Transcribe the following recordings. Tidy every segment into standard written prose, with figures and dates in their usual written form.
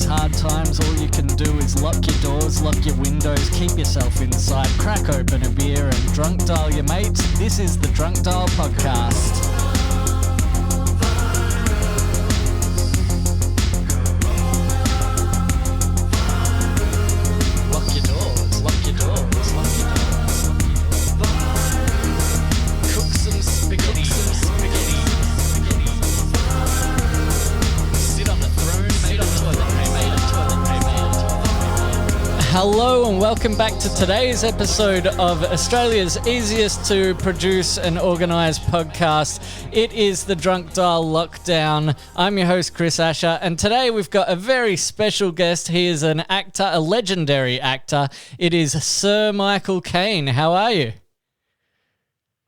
these hard times, all you can do is lock your doors, lock your windows, keep yourself inside, crack open a beer and drunk dial your mates. This is the Drunk Dial Podcast. Hello and welcome back to today's episode of Australia's easiest to produce and organise podcast. It is the Drunk Dial Lockdown. I'm your host Chris Asher, and today we've got a very special guest. He is an actor, a legendary actor. It is Sir Michael Caine. How are you?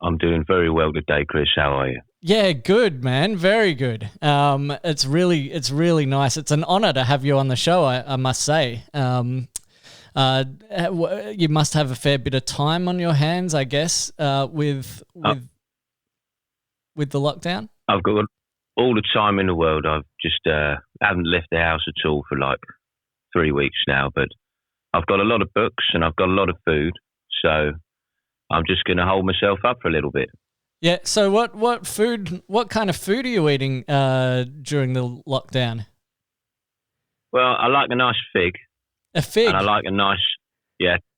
I'm doing very well today, Chris. How are you? Yeah, good, man. Very good. It's really nice. It's an honour to have you on the show, I must say. You must have a fair bit of time on your hands, I guess, with the lockdown. I've got all the time in the world. I've just haven't left the house at all for like 3 weeks now, but I've got a lot of books and I've got a lot of food, so I'm just going to hold myself up for a little bit. Yeah. So what kind of food are you eating during the lockdown? Well, I like a nice fig. A fig? And I like a nice,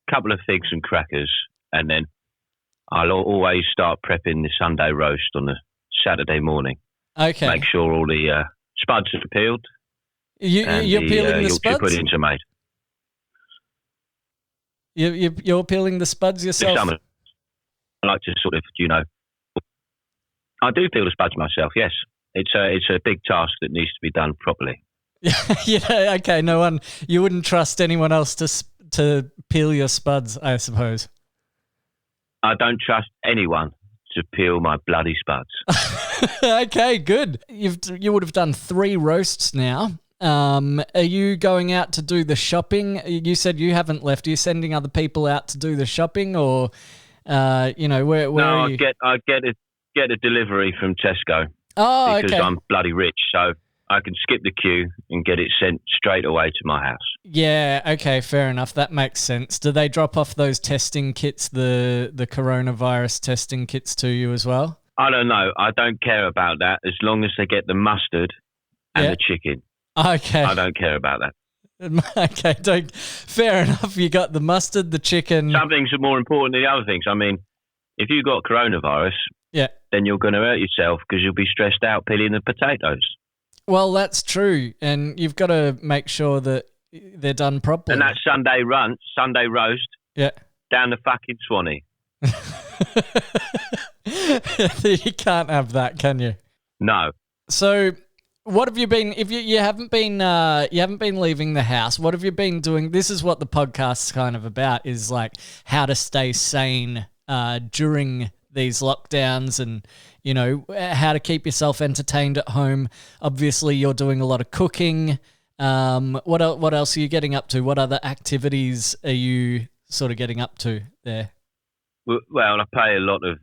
couple of figs and crackers. And then I'll always start prepping the Sunday roast on the Saturday morning. Okay. Make sure all the spuds are peeled. You're peeling the spuds? Put into made. You're peeling the spuds yourself? I like to sort of, I do peel the spuds myself, yes. It's a big task that needs to be done properly. Yeah, okay, no one, you wouldn't trust anyone else to peel your spuds, I suppose. I don't trust anyone to peel my bloody spuds. Okay, good. You would have done 3 roasts now. Are you going out to do the shopping? You said you haven't left. Are you sending other people out to do the shopping, or where no, are you? I get a delivery from Tesco. Oh, because okay. I'm bloody rich, so I can skip the queue and get it sent straight away to my house. Yeah, okay, fair enough. That makes sense. Do they drop off those testing kits, the coronavirus testing kits to you as well? I don't know. I don't care about that as long as they get the mustard and the chicken. Okay. I don't care about that. Okay, fair enough. You got the mustard, the chicken. Some things are more important than the other things. I mean, if you got coronavirus, then you're going to hurt yourself because you'll be stressed out peeling the potatoes. Well, that's true, and you've got to make sure that they're done properly. And that Sunday roast, down the fucking Swanee. You can't have that, can you? No. So, what have you been? If you haven't been leaving the house, what have you been doing? This is what the podcast's kind of about: is like how to stay sane during these lockdowns, and how to keep yourself entertained at home. Obviously, you're doing a lot of cooking. What else are you getting up to? What other activities are you sort of getting up to there? Well, I play a lot of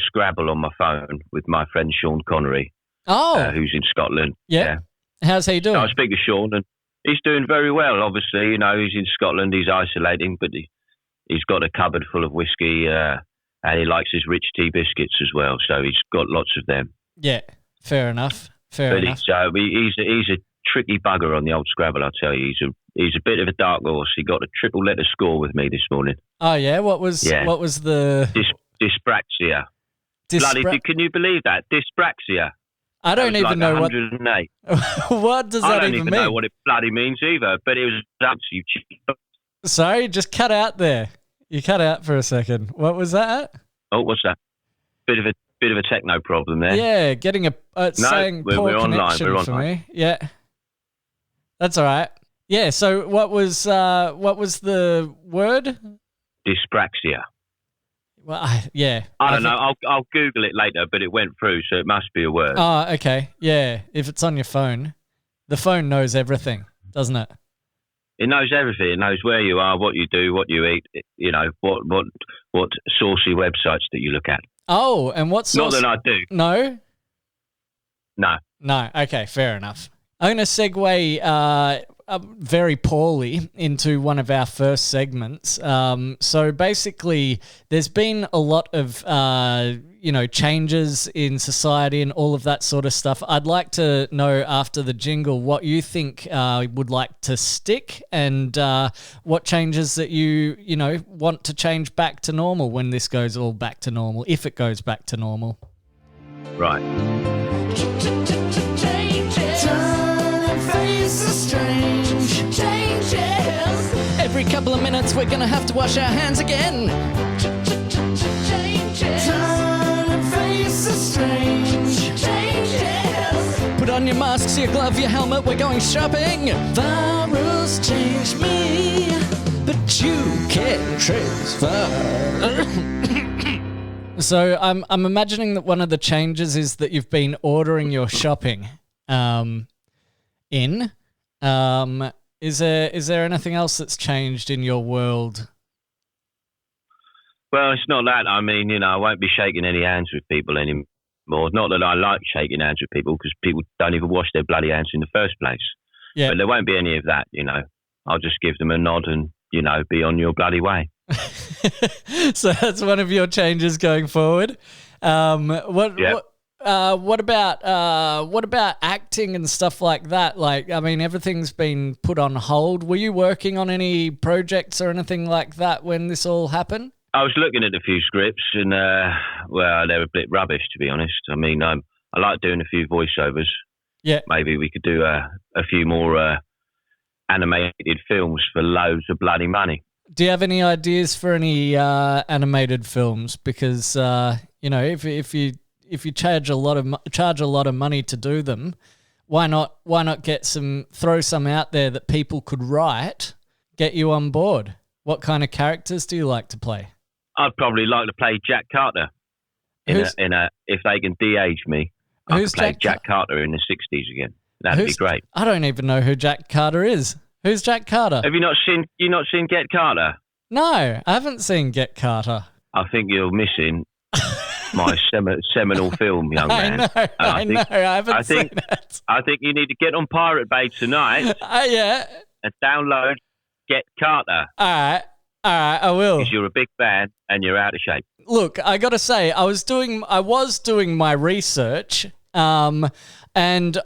Scrabble on my phone with my friend Sean Connery. Oh, who's in Scotland? Yeah. How's he doing? I speak to Sean, and he's doing very well. Obviously, he's in Scotland. He's isolating, but he's got a cupboard full of whiskey. And he likes his rich tea biscuits as well, so he's got lots of them. Yeah, fair enough. He's a tricky bugger on the old Scrabble, I'll tell you. He's a bit of a dark horse. He got a triple letter score with me this morning. Oh yeah, what was the dyspraxia? Can you believe that? Dyspraxia. I don't even know 108. What does that even mean? I don't even know what it bloody means either. But it was you cheap. Sorry, just cut out there. You cut out for a second. What was that? Oh, what's that? Bit of a techno problem there. Yeah, getting saying poor we're connection online. for me. Yeah, that's all right. Yeah. So what was the word? Dyspraxia. Well, I don't know. I'll Google it later, but it went through, so it must be a word. Oh, okay. Yeah. If it's on your phone, the phone knows everything, doesn't it? It knows everything. It knows where you are, what you do, what you eat. What saucy websites that you look at. Oh, and what sauce? Not that I do. No. No. No. Okay. Fair enough. I'm going to segue very poorly into one of our first segments. So basically, there's been a lot of changes in society and all of that sort of stuff. I'd like to know after the jingle what you think would like to stick and what changes that you want to change back to normal when this goes all back to normal, if it goes back to normal. Right. Every couple of minutes we're going to have to wash our hands again. Put on your masks, your glove, your helmet, we're going shopping. Virus changed me, but you can transfer. So I'm imagining that one of the changes is that you've been ordering your shopping in. Is there anything else that's changed in your world? Well, it's not that. I mean, I won't be shaking any hands with people anymore. Not that I like shaking hands with people, because people don't even wash their bloody hands in the first place. Yeah. But there won't be any of that, I'll just give them a nod and, be on your bloody way. So that's one of your changes going forward. What about acting and stuff like that? Like, I mean, everything's been put on hold. Were you working on any projects or anything like that when this all happened? I was looking at a few scripts and, they're a bit rubbish, to be honest. I mean, I like doing a few voiceovers. Yeah. Maybe we could do a few more animated films for loads of bloody money. Do you have any ideas for any animated films? Because, if you charge a lot of money to do them, why not throw some out there that people could write, get you on board? What kind of characters do you like to play? I'd probably like to play Jack Carter if they can de-age me. I could play Jack Carter in the 60s again. That'd be great. I don't even know who Jack Carter is. Who's Jack Carter? Have you not seen Get Carter? No, I haven't seen Get Carter. I think you're missing my seminal film, young man. I know. I haven't seen it. I think you need to get on Pirate Bay tonight. Yeah. And download Get Carter. All right, I will. Because you're a big fan and you're out of shape. Look, I got to say, I was doing my research, and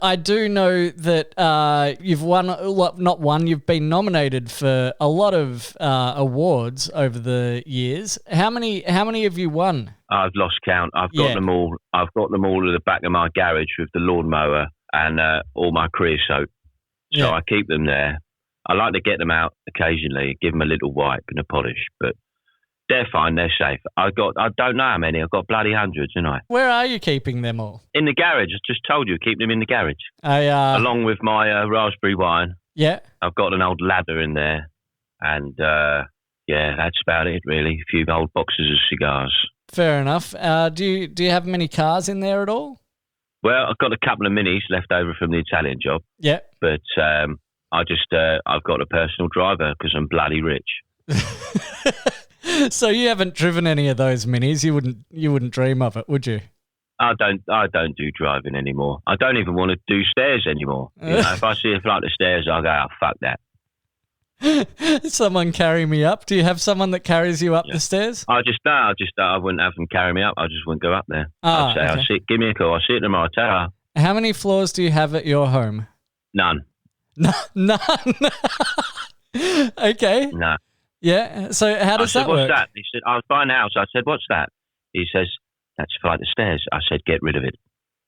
I do know that you've been nominated for a lot of awards over the years. How many have you won? I've lost count. I've got them all. I've got them all at the back of my garage with the lawnmower and all my creosote. So I keep them there. I like to get them out occasionally, give them a little wipe and a polish, but they're fine. They're safe. I don't know how many. I've got bloody hundreds, haven't I? Where are you keeping them all? In the garage. I just told you, keep them in the garage. Along with my raspberry wine. Yeah. I've got an old ladder in there, and that's about it really. A few old boxes of cigars. Fair enough. Do you have many cars in there at all? Well, I've got a couple of minis left over from the Italian job. Yeah. But I've got a personal driver because I'm bloody rich. So you haven't driven any of those minis? You wouldn't dream of it, would you? I don't do driving anymore. I don't even want to do stairs anymore. If I see a flight of stairs, I'll go, oh, fuck that. Someone carry me up. Do you have someone that carries you up the stairs? I wouldn't have them carry me up. I just wouldn't go up there. I'd say, give me a call. I'll sit tomorrow. Tell her. How many floors do you have at your home? None. None. Okay. No. Yeah. So how does that work? What's that? He said, I was buying a house. I said, what's that? He says, that's a flight of stairs. I said, get rid of it.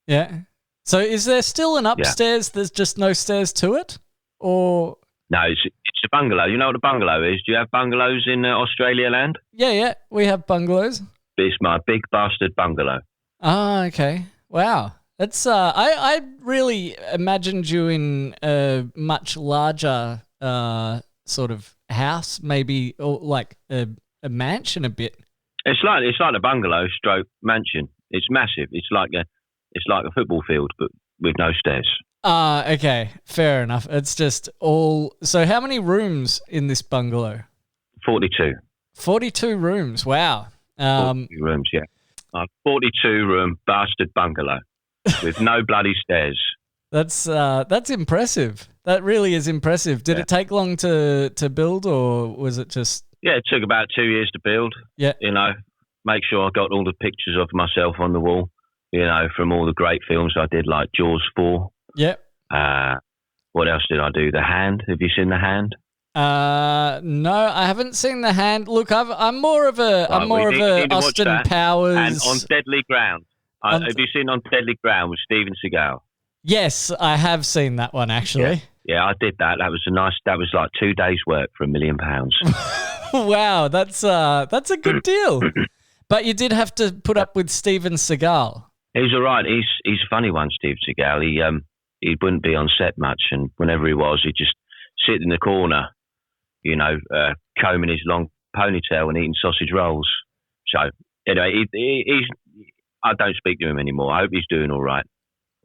Yeah. So is there still an upstairs? There's just no stairs to it? Or... No, it's a bungalow. You know what a bungalow is? Do you have bungalows in Australia land? Yeah. We have bungalows. It's my big bastard bungalow. Ah, okay. Wow. That's I really imagined you in a much larger sort of house, maybe, or like a mansion a bit. It's like a bungalow stroke mansion. It's massive. It's like a football field, but with no stairs. Okay. Fair enough. It's just all... So how many rooms in this bungalow? 42. 42 rooms. Wow. 42 rooms, yeah. 42 room bastard bungalow with no bloody stairs. That's impressive. That really is impressive. Did it take long to build, or was it just? Yeah, it took about 2 years to build. Yeah. Make sure I got all the pictures of myself on the wall, from all the great films I did, like Jaws 4. Yep. What else did I do? The Hand. Have you seen The Hand? No, I haven't seen The Hand. Look, I'm more of a Austin Powers. And On Deadly Ground. Have you seen On Deadly Ground with Steven Seagal? Yes, I have seen that one actually. Yeah, I did that. That was like 2 days' work for £1 million. Wow, that's a good deal. But you did have to put up with Steven Seagal. He's all right. He's a funny one, Steve Seagal. He wouldn't be on set much, and whenever he was, he'd just sit in the corner, combing his long ponytail and eating sausage rolls. So anyway, I don't speak to him anymore. I hope he's doing all right.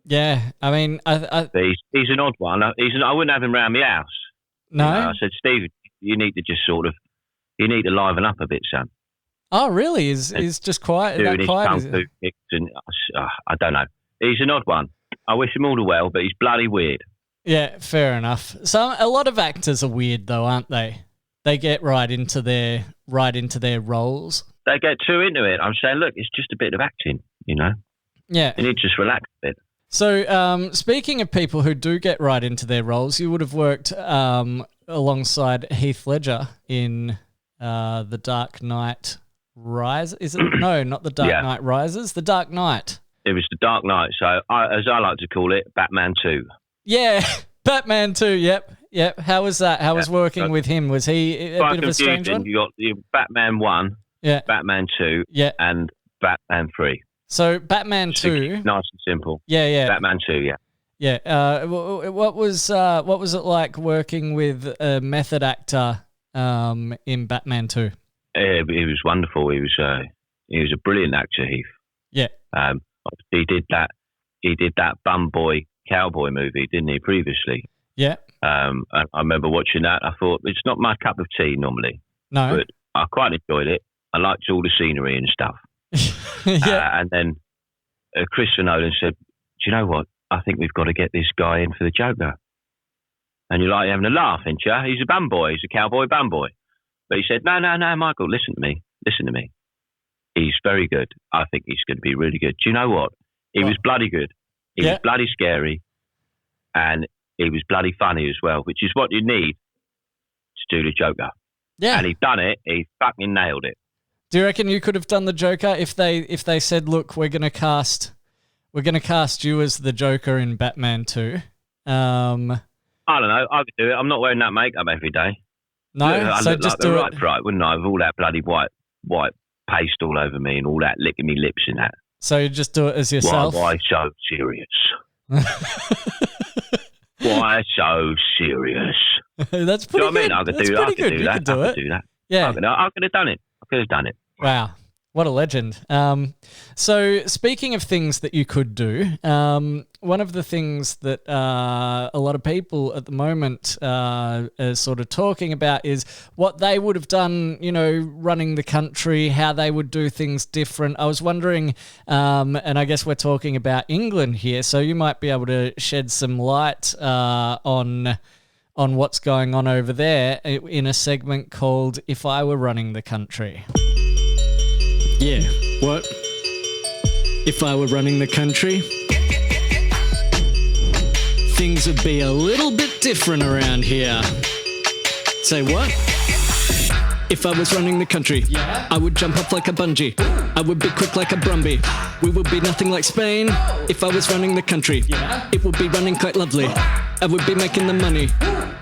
Yeah, I mean, he's an odd one. I wouldn't have him around my house. No, I said, Steve, you need to just you need to liven up a bit, son. Oh, really? He's just quiet? Doing his kung fu kicks and I don't know. He's an odd one. I wish him all the well, but he's bloody weird. Yeah, fair enough. So a lot of actors are weird, though, aren't they? They get right into their roles. They get too into it. I'm saying, look, it's just a bit of acting, Yeah. You need to just relax a bit. So, speaking of people who do get right into their roles, you would have worked alongside Heath Ledger in The Dark Knight Rises. Is it? No, not The Dark Knight Rises. The Dark Knight. It was The Dark Knight. So, as I like to call it, Batman 2. Yeah, Batman 2. Yep. How was that? How was working with him? Was he a bit of a strange one? You got Batman 1, Batman 2, and Batman 3. So Batman 2, nice and simple. Yeah. Batman 2, yeah. What was it like working with a method actor in Batman 2? He was wonderful. He was a brilliant actor, Heath. Yeah. He did that bum boy cowboy movie, didn't he? Previously. Yeah. I remember watching that. I thought it's not my cup of tea normally. No. But I quite enjoyed it. I liked all the scenery and stuff. And then Christopher Nolan said, do you know what? I think we've got to get this guy in for the Joker. And you're like having a laugh, ain't you? He's a bum boy. He's a cowboy bum boy. But he said, no, Michael, listen to me. He's very good. I think he's going to be really good. Do you know what? He was bloody good. He was bloody scary. And he was bloody funny as well, which is what you need to do the Joker. Yeah. And he's done it. He fucking nailed it. Do you reckon you could have done the Joker if they said, look, we're gonna cast you as the Joker in Batman 2? I don't know. I could do it. I'm not wearing that makeup every day. No, so just do it. Right, wouldn't I? With all that bloody white paste all over me and all that licking me lips and that. So you just do it as yourself? Why so serious? Why so serious? That's pretty good. I mean? I could do that. I could do that. Yeah. I could have done it. Wow. What a legend. So speaking of things that you could do, one of the things that a lot of people at the moment are sort of talking about is what they would have done, running the country, how they would do things different. I was wondering, and I guess we're talking about England here, so you might be able to shed some light on what's going on over there in a segment called If I Were Running the Country. Yeah, what? If I were running the country, things would be a little bit different around here. Say what? If I was running the country, I would jump up like a bungee. I would be quick like a Brumby. We would be nothing like Spain. If I was running the country, it would be running quite lovely. I would be making the money.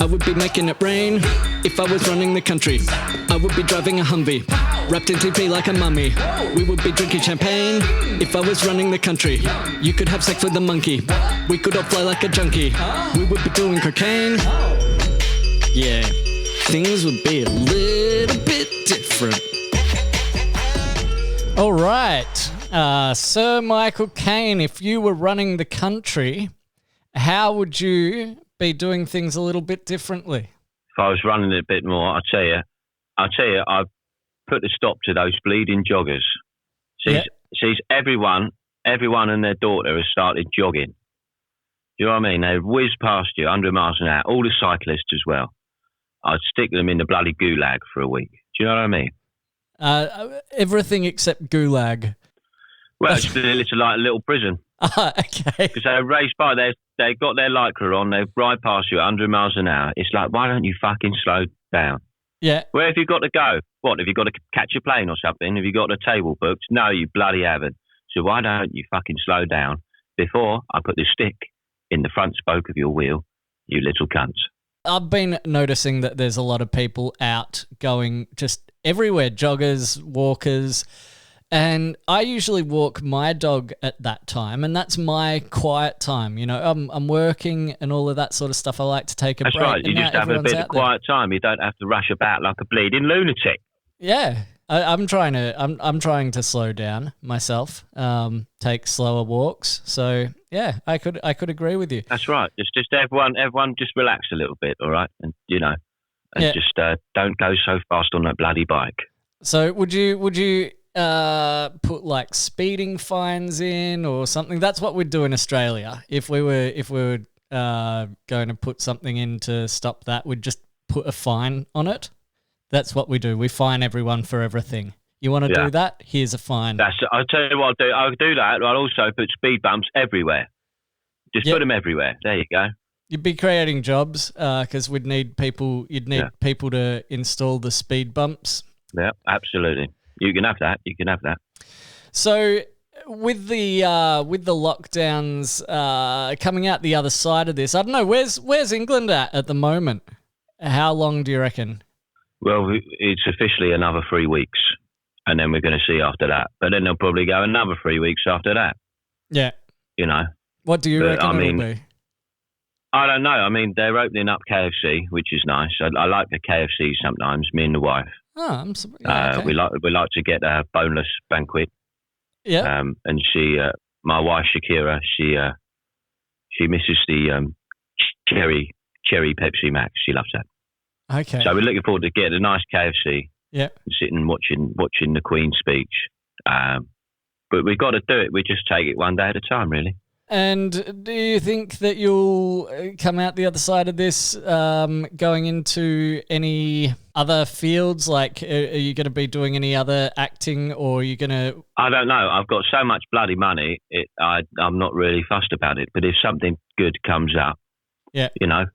I would be making it rain. If I was running the country, I would be driving a Humvee, wrapped in TP like a mummy. We would be drinking champagne. If I was running the country, you could have sex with a monkey. We could all fly like a junkie. We would be doing cocaine. Yeah, things would be a little bit different. All right, Sir Michael Caine, if you were running the country, how would you be doing things a little bit differently? If I was running it a bit more, I'd tell you, I'd put a stop to those bleeding joggers. See, everyone and their daughter has started jogging. you know what I mean? They whiz past you 100 miles an hour, all the cyclists as well. I'd stick them in the bloody gulag for a week. Do you know what I mean? Everything except gulag. Well, it's like a little prison. Okay. Because they race by, they got their lycra on, they ride past you at 100 miles an hour. It's like, why don't you fucking slow down? Yeah. Where have you got to go? What, have you got to catch a plane or something? Have you got a table booked? No, you bloody haven't. So why don't you fucking slow down before I put the stick in the front spoke of your wheel, you little cunts. I've been noticing that there's a lot of people out going just everywhere, joggers, walkers, and I usually walk my dog at that time, and that's my quiet time. You know, I'm working and all of that sort of stuff. I like to take a break. That's right. You just have a bit of quiet time. You don't have to rush about like a bleeding lunatic. Yeah, I'm trying to slow down myself, take slower walks. So yeah, I could agree with you. That's right. Just everyone just relax a little bit, all right, and just don't go so fast on that bloody bike. So would you put like speeding fines in or something? That's what we'd do in Australia if we were going to put something in to stop that. We'd just put a fine on it. That's what we do. We fine everyone for everything. You want to do that? Here's a fine. I'll tell you what I'll do. I'll do that. I'll also put speed bumps everywhere. Just put them everywhere. There you go. You'd be creating jobs because we'd need people. You'd need people to install the speed bumps. Yeah, absolutely. You can have that. So with the lockdowns coming out the other side of this, I don't know. Where's England at the moment? How long do you reckon? Well, it's officially another 3 weeks, and then we're going to see after that. But then they'll probably go another 3 weeks after that. Yeah. You know. What do you reckon it'll be? I don't know. I mean, they're opening up KFC, which is nice. I like the KFC sometimes, me and the wife. Oh, okay. We like to get a boneless banquet. Yeah. And my wife Shakira, she misses the cherry Pepsi Max. She loves that. Okay. So we're looking forward to getting a nice KFC. Yeah. Sitting watching the Queen's speech. But we've got to do it. We just take it one day at a time, really. And do you think that you'll come out the other side of this going into any other fields? Like, are you going to be doing any other acting, or are you going to... I don't know. I've got so much bloody money, I'm not really fussed about it. But if something good comes up, you know,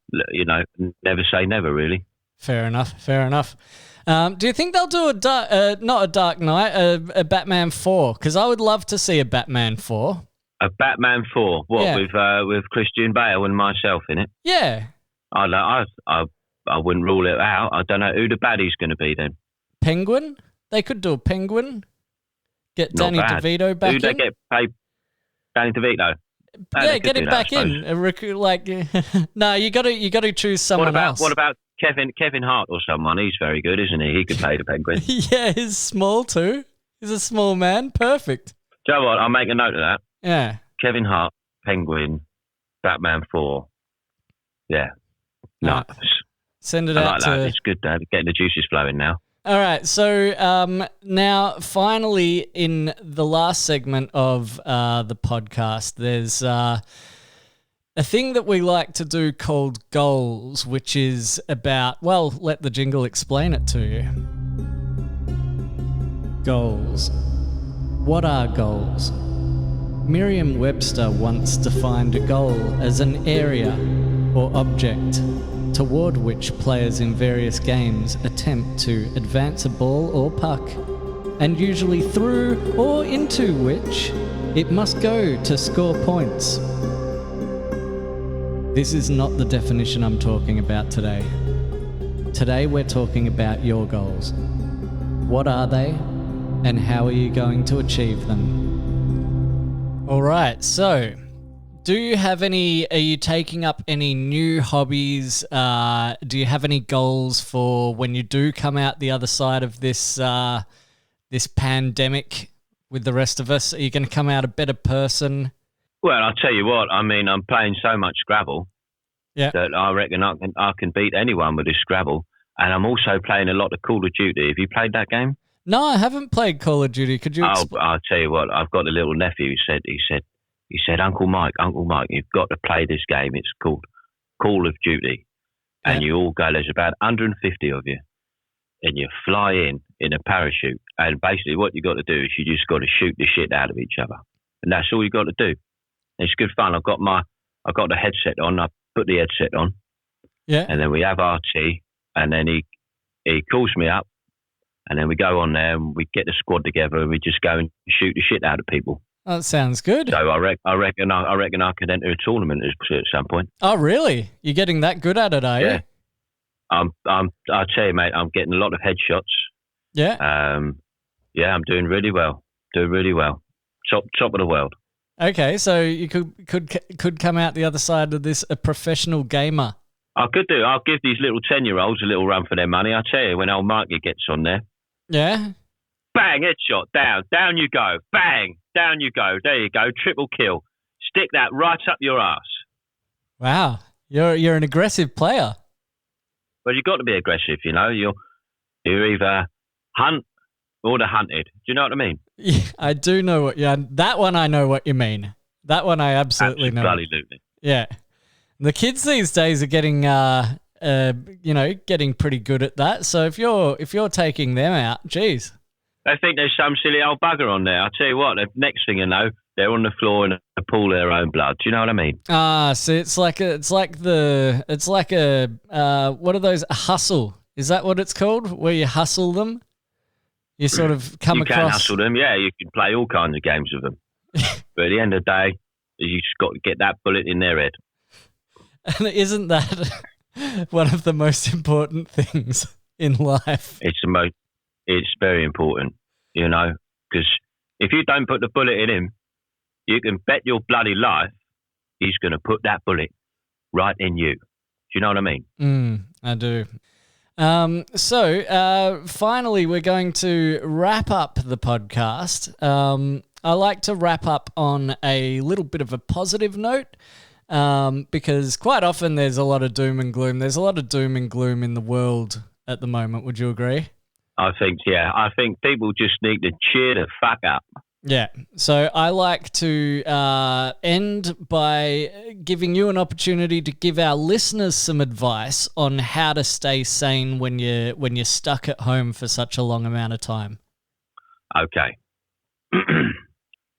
never say never, really. Fair enough. Do you think they'll do not a Dark Knight, a Batman 4? Because I would love to see a Batman 4. A Batman 4? What, with Christian Bale and myself in it? Yeah. I wouldn't rule it out. I don't know who the baddie's going to be then. Penguin? They could do a Penguin. Get Not Danny bad. DeVito back in. Who they get paid? Danny DeVito? Get him back in. No, you got to choose someone else. What about Kevin Hart or someone? He's very good, isn't he? He could play the Penguin. Yeah, he's small too. He's a small man. Perfect. Do you know what? I'll make a note of that. Yeah. Kevin Hart, Penguin, Batman 4. Yeah. Nice. Send it I out like that. It's good, Dad. Getting the juices flowing now. All right. So now, finally, in the last segment of the podcast, there's a thing that we like to do called goals, which is about, well, let the jingle explain it to you. Goals. What are goals? Merriam-Webster once defined a goal as an area or object toward which players in various games attempt to advance a ball or puck, and usually through or into which it must go to score points. This is not the definition I'm talking about today. Today we're talking about your goals. What are they, and how are you going to achieve them? All right, so are you taking up any new hobbies? Do you have any goals for when you do come out the other side of this this pandemic with the rest of us? Are you going to come out a better person? Well, I'll tell you what, I mean, I'm playing so much Scrabble that I reckon I can beat anyone with this Scrabble. And I'm also playing a lot of Call of Duty. Have you played that game? No, I haven't played Call of Duty. Could you? I'll tell you what. I've got a little nephew. He said, he said, Uncle Mike, you've got to play this game. It's called Call of Duty. And you all go, there's about 150 of you. And you fly in a parachute. And basically what you got to do is you just got to shoot the shit out of each other. And that's all you got to do. It's good fun. I got the headset on. I put the headset on. Yeah. And then we have our tea. And then he calls me up. And then we go on there and we get the squad together and we just go and shoot the shit out of people. That sounds good. So I reckon I could enter a tournament at some point. Oh, really? You're getting that good at it, are you? Yeah. I'll tell you, mate, I'm getting a lot of headshots. Yeah. Yeah, I'm doing really well. Top of the world. Okay, so you could come out the other side of this a professional gamer. I could do. I'll give these little 10-year-olds a little run for their money. I tell you, when old Mikey gets on there. Yeah. Bang, headshot, down you go. Bang, down you go. There you go, triple kill. Stick that right up your ass. Wow, you're an aggressive player. Well, you've got to be aggressive, you know. You're either hunt or the hunted. Do you know what I mean? Yeah, I do know what that one I know what you mean. That one I absolutely know. Absolutely. Yeah. The kids these days are getting getting pretty good at that. So if you're taking them out, geez. They think there's some silly old bugger on there. I'll tell you what, the next thing you know, they're on the floor in a pool of their own blood. Do you know what I mean? So it's like a what are those? A hustle. Is that what it's called? Where you hustle them? You sort of come across. You can hustle them, yeah. You can play all kinds of games with them. But at the end of the day, you just got to get that bullet in their head. And isn't that one of the most important things in life? It's very important, you know, because if you don't put the bullet in him, you can bet your bloody life he's going to put that bullet right in you. Do you know what I mean? I do. So finally, we're going to wrap up the podcast. I like to wrap up on a little bit of a positive note. Because quite often there's a lot of doom and gloom. There's a lot of doom and gloom in the world at the moment. Would you agree? I think people just need to cheer the fuck up. Yeah. So I like to end by giving you an opportunity to give our listeners some advice on how to stay sane when you're stuck at home for such a long amount of time. Okay.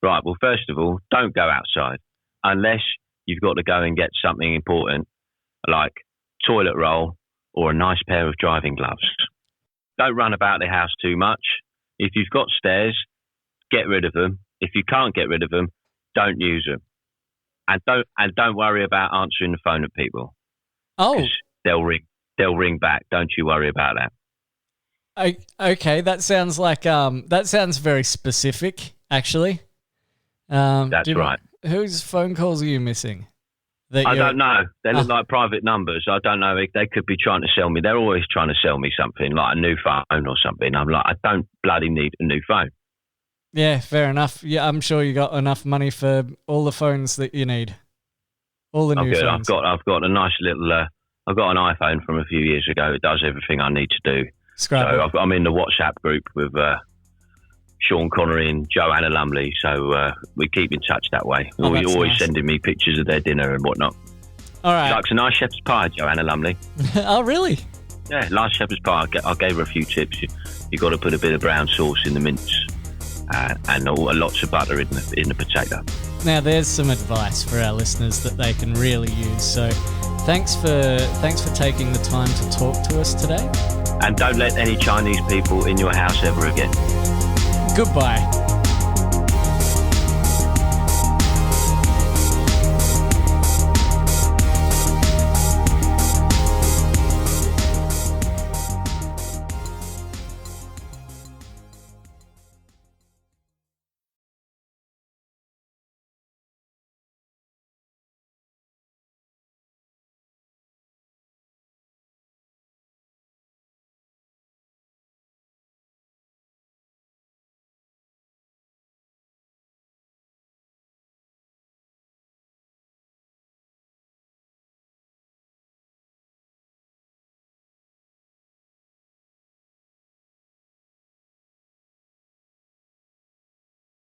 Right. Well, first of all, don't go outside unless you've got to go and get something important like toilet roll or a nice pair of driving gloves. Don't run about the house too much. If you've got stairs, get rid of them. If you can't get rid of them, don't use them. And don't worry about answering the phone at people. Oh, they'll ring back. Don't you worry about that. Okay, that sounds like that sounds very specific, actually. That's right. Whose phone calls are you missing? I don't know. They look like private numbers. I don't know. They could be trying to sell me. They're always trying to sell me something, like a new phone or something. I'm like, I don't bloody need a new phone. Yeah, fair enough. Yeah, I'm sure you got enough money for all the phones that you need. All the new phones. I've got a nice little. I've got an iPhone from a few years ago. It does everything I need to do. Scrabble. So I'm in the WhatsApp group with Sean Connery and Joanna Lumley, so we keep in touch that way. Always nice. Sending me pictures of their dinner and whatnot. All right. She likes a nice shepherd's pie, Joanna Lumley. Oh, really? Yeah, nice shepherd's pie. I gave her a few tips. You got to put a bit of brown sauce in the mince and lots of butter in the potato. Now, there's some advice for our listeners that they can really use. So, thanks for taking the time to talk to us today. And don't let any Chinese people in your house ever again. Goodbye.